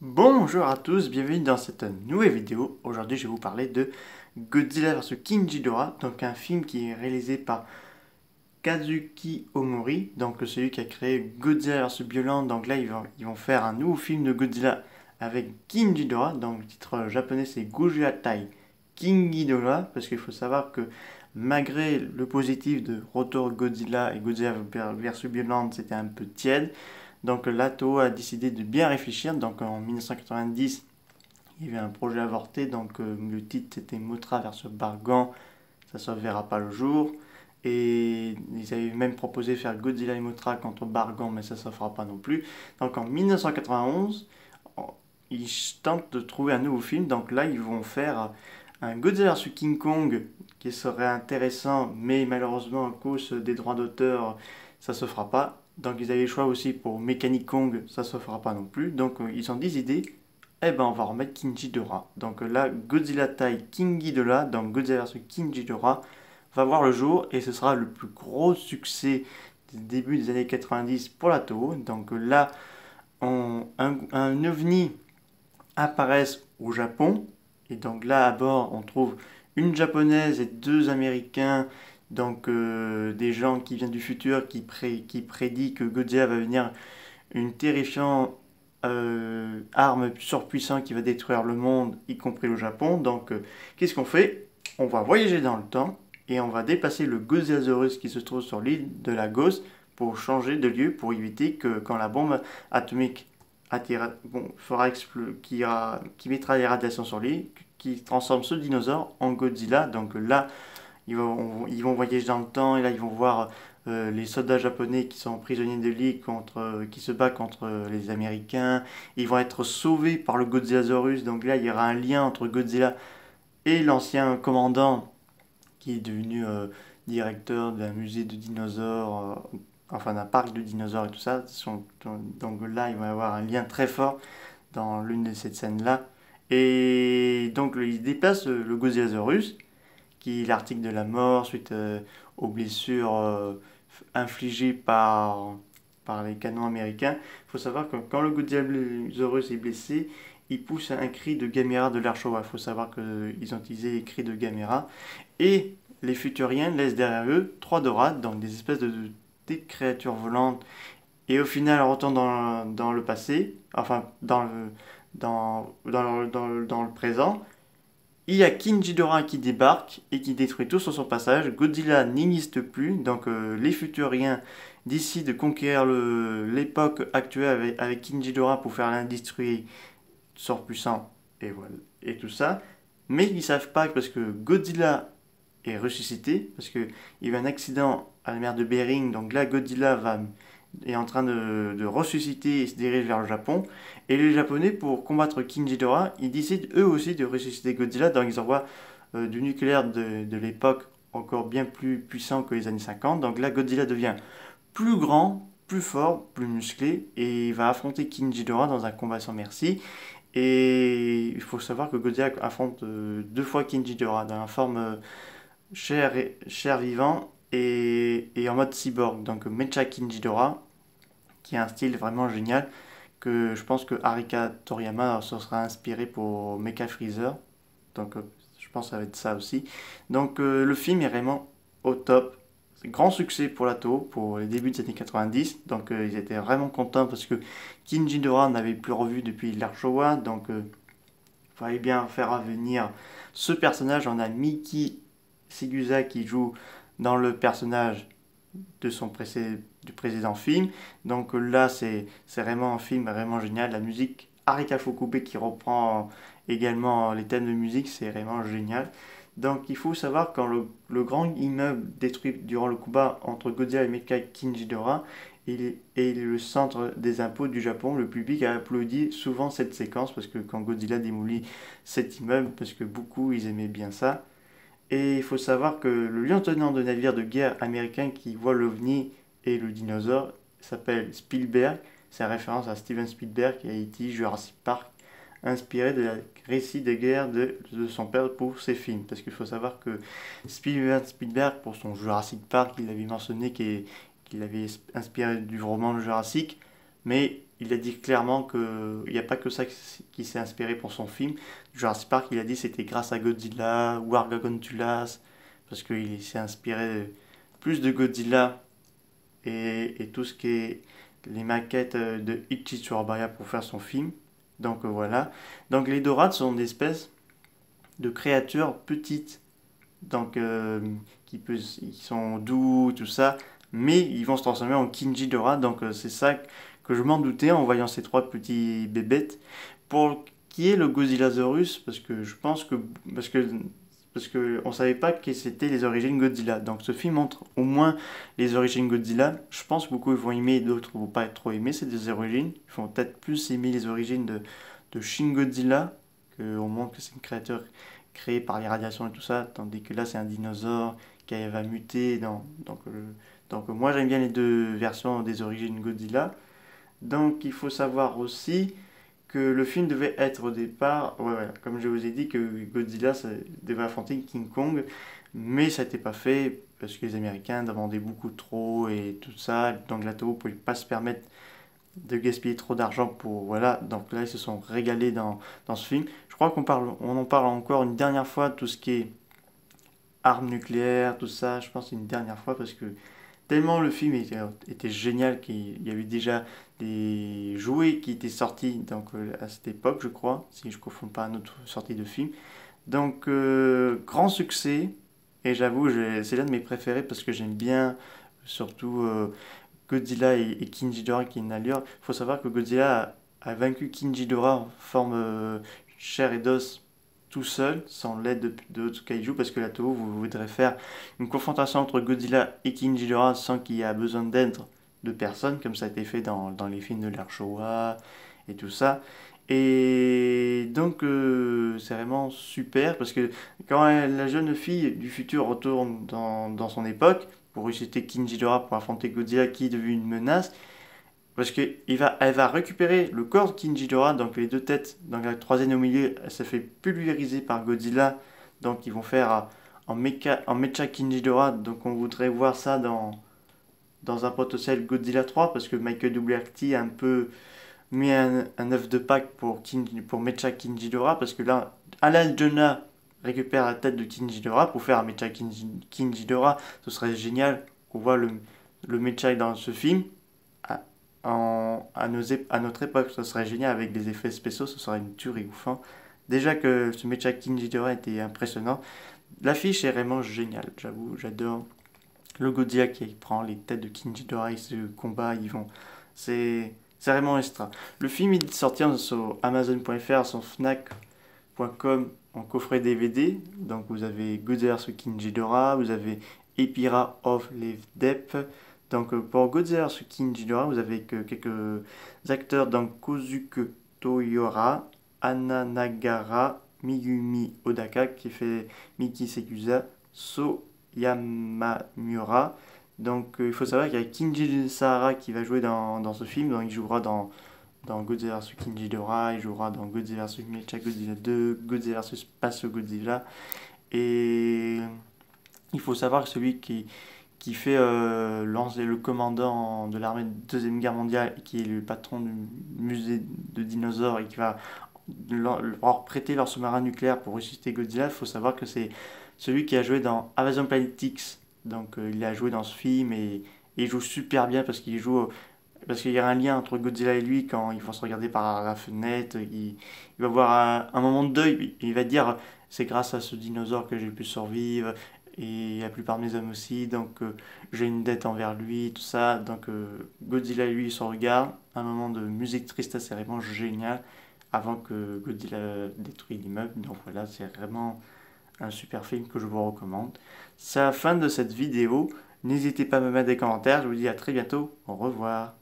Bonjour à tous, bienvenue dans cette nouvelle vidéo. Aujourd'hui, je vais vous parler de Godzilla vs King Ghidorah, donc un film qui est réalisé par Kazuki Omori, donc celui qui a créé Godzilla vs Bioland. Donc là, ils vont faire un nouveau film de Godzilla avec King Ghidorah. Donc le titre japonais c'est Godzilla-tai King Ghidorah, parce qu'il faut savoir que malgré le positif de Retour Godzilla et Godzilla vs Bioland, c'était un peu tiède. Donc là, Toho a décidé de bien réfléchir. Donc en 1990, il y avait un projet avorté. Donc le titre c'était Mothra versus Bargan. Ça ne verra pas le jour. Et ils avaient même proposé de faire Godzilla et Mothra contre Bargan, mais ça ne se fera pas non plus. Donc en 1991, ils tentent de trouver un nouveau film. Donc là, ils vont faire un Godzilla vs King Kong qui serait intéressant, mais malheureusement, à cause des droits d'auteur, ça ne se fera pas. Donc ils avaient le choix aussi pour Mechanic Kong, ça ne se fera pas non plus. Donc ils ont des idées. Eh ben on va remettre King Ghidorah. Donc là, Godzilla Tai King Ghidorah, donc Godzilla vs King Ghidorah, va voir le jour et ce sera le plus gros succès du début des années 90 pour la Toho. Donc là, un ovni apparaît au Japon. Et donc là, à bord, on trouve une japonaise et deux américains, donc des gens qui viennent du futur, qui prédit que Godzilla va venir une terrifiante arme surpuissante qui va détruire le monde, y compris le Japon. Donc qu'est-ce qu'on fait? On va voyager dans le temps et on va déplacer le Godzillasaurus qui se trouve sur l'île de Lagos pour changer de lieu, pour éviter que quand la bombe atomique qui mettra les radiations sur l'île, qui transforme ce dinosaure en Godzilla. Donc là, ils vont voyager dans le temps et là, ils vont voir les soldats japonais qui sont prisonniers de l'île qui se battent contre les Américains. Ils vont être sauvés par le Godzillasaurus. Donc là, il y aura un lien entre Godzilla et l'ancien commandant qui est devenu directeur d'un musée de dinosaures, enfin d'un parc de dinosaures et tout ça. Donc là, il va y avoir un lien très fort dans l'une de ces scènes-là. Et donc il déplace le Godzillasaurus, qui est l'article de la mort suite aux blessures infligées par les canons américains. Il faut savoir que quand le Godzillasaurus est blessé, il pousse un cri de Gamera de l'air Showa. Il faut savoir qu'ils ont utilisé les cris de Gamera. Et les Futuriens laissent derrière eux trois dorades, donc des espèces de petites créatures volantes. Et au final, on retourne dans le passé, enfin dans le présent. Il y a King Ghidorah qui débarque et qui détruit tout sur son passage. Godzilla n'existe plus, donc les Futuriens décident de conquérir l'époque actuelle avec King Ghidorah pour faire l'industrie surpuissant et voilà et tout ça. Mais ils ne savent pas parce que Godzilla est ressuscité, parce qu'il y a eu un accident à la mer de Bering, donc là Godzilla est en train de ressusciter et se dirige vers le Japon. Et les Japonais, pour combattre King Ghidorah, ils décident eux aussi de ressusciter Godzilla, donc ils envoient du nucléaire de l'époque encore bien plus puissant que les années 50. Donc là Godzilla devient plus grand, plus fort, plus musclé, et il va affronter King Ghidorah dans un combat sans merci. Et il faut savoir que Godzilla affronte deux fois King Ghidorah dans la forme chair vivant et en mode cyborg. Donc Mecha King Ghidorah, qui a un style vraiment génial, que je pense que Arika Toriyama se sera inspiré pour Mecha Freezer. Donc je pense que ça va être ça aussi. Donc le film est vraiment au top. Grand succès pour la Toho, pour les débuts des années 90. Donc ils étaient vraiment contents parce que King Ghidorah n'avait plus revu depuis l'ère Showa. Donc il fallait bien faire revenir ce personnage. On a Miki Segusa qui joue dans le personnage du précédent film. Donc là, c'est vraiment un film vraiment génial. La musique, Arika Fukube qui reprend également les thèmes de musique, c'est vraiment génial. Donc il faut savoir quand le grand immeuble détruit durant le combat entre Godzilla et Mecha King Ghidorah, il est le centre des impôts du Japon. Le public a applaudi souvent cette séquence parce que quand Godzilla démolit cet immeuble, parce que beaucoup ils aimaient bien ça. Et il faut savoir que le lieutenant de navire de guerre américain qui voit l'OVNI et le dinosaure s'appelle Spielberg. C'est une référence à Steven Spielberg qui a été Jurassic Park, inspiré de la récit des guerres de son père pour ses films. Parce qu'il faut savoir que Steven Spielberg, pour son Jurassic Park, il avait mentionné qu'il avait inspiré du roman Jurassic, mais il a dit clairement qu'il n'y a pas que ça qui s'est inspiré pour son film. Jurassic Park, il a dit c'était grâce à Godzilla, War Gargantulas, parce qu'il s'est inspiré plus de Godzilla et tout ce qui est les maquettes de Ichi Tsurabaya pour faire son film. Donc voilà. Donc les dorades sont des espèces de créatures petites, donc qui sont doux, tout ça, mais ils vont se transformer en Kinji Dora. Donc c'est ça que je m'en doutais en voyant ces trois petits bébêtes. Pour qui est le Godzillasaurus, parce que je pense que parce que on savait pas que c'était les origines Godzilla. Donc ce film montre au moins les origines Godzilla. Je pense que beaucoup vont aimer, d'autres vont pas être trop aimer ces deux origines. Ils vont peut-être plus aimer les origines de Shin Godzilla, que on montre que c'est une créature créée par les radiations et tout ça, tandis que là c'est un dinosaure qui va muter. Donc moi j'aime bien les deux versions des origines Godzilla. Donc il faut savoir aussi que le film devait être au départ, ouais, comme je vous ai dit, que Godzilla ça devait affronter King Kong, mais ça n'était pas fait parce que les Américains demandaient beaucoup trop et tout ça, donc la Toho ne pouvait pas se permettre de gaspiller trop d'argent pour, voilà, donc là ils se sont régalés dans ce film. Je crois on en parle encore une dernière fois, tout ce qui est armes nucléaires, tout ça, je pense une dernière fois parce que tellement le film était génial qu'il y avait déjà des jouets qui étaient sortis donc, à cette époque, je crois, si je ne confonds pas une autre sortie de film. Donc, grand succès, et j'avoue, c'est l'un de mes préférés parce que j'aime bien surtout Godzilla et King Ghidorah qui est une allure. Il faut savoir que Godzilla a vaincu King Ghidorah en forme chair et d'os tout seul, sans l'aide d'autres kaiju, parce que la Toho voudrait faire une confrontation entre Godzilla et King Ghidorah sans qu'il y ait besoin d'aide de personne, comme ça a été fait dans les films de l'ère Showa et tout ça. Et donc c'est vraiment super, parce que quand la jeune fille du futur retourne dans son époque, pour ressusciter King Ghidorah pour affronter Godzilla qui est devenu une menace, parce elle va récupérer le corps de King Ghidorah, donc les deux têtes, donc la troisième au milieu, elle se fait pulvériser par Godzilla, donc ils vont faire en Mecha King Ghidorah, donc on voudrait voir ça dans un potentiel Godzilla 3, parce que Michael Dougherty a un peu mis un œuf de Pâques pour Mecha King Ghidorah, parce que là, Alan Jonah récupère la tête de King Ghidorah pour faire un Mecha King Ghidorah, ce serait génial qu'on voit le Mecha dans ce film. À notre époque, ce serait génial avec des effets spéciaux, ce serait une tuerie ouf. Hein. Déjà que ce Mecha King Ghidorah était impressionnant. L'affiche est vraiment géniale, j'avoue, j'adore. Le Godzilla qui prend les têtes de King Ghidorah et se combat, c'est vraiment extra. Le film est sorti sur Amazon.fr, sur Fnac.com en coffret DVD. Donc vous avez Godzilla vs King Ghidorah, vous avez Epira of Live Deep. Donc pour Godzilla vs King Ghidorah, vous avez quelques acteurs, donc Kozuke Toyora, Anna Nagara, Miyumi Odaka qui fait Miki Sekusa, So Yamamura. Donc il faut savoir qu'il y a Kinji Sahara qui va jouer dans ce film, donc il jouera dans Godzilla vs King Ghidorah, il jouera dans Godzilla vs Mecha Godzilla 2, Godzilla vs Space Godzilla, et il faut savoir que celui qui fait le commandant de l'armée de Deuxième Guerre mondiale, et qui est le patron du musée de dinosaures et qui va leur prêter leur sous-marin nucléaire pour ressusciter Godzilla, il faut savoir que c'est celui qui a joué dans Invasion Planet X. Donc il a joué dans ce film et il joue super bien parce qu'il y a un lien entre Godzilla et lui quand ils vont se regarder par la fenêtre. Il va avoir un moment de deuil. Il va dire c'est grâce à ce dinosaure que j'ai pu survivre et la plupart de mes hommes aussi. Donc j'ai une dette envers lui, tout ça. Donc Godzilla et lui ils se regardent. Un moment de musique triste, c'est vraiment génial avant que Godzilla détruise l'immeuble. Donc voilà, c'est vraiment un super film que je vous recommande. C'est la fin de cette vidéo. N'hésitez pas à me mettre des commentaires. Je vous dis à très bientôt. Au revoir.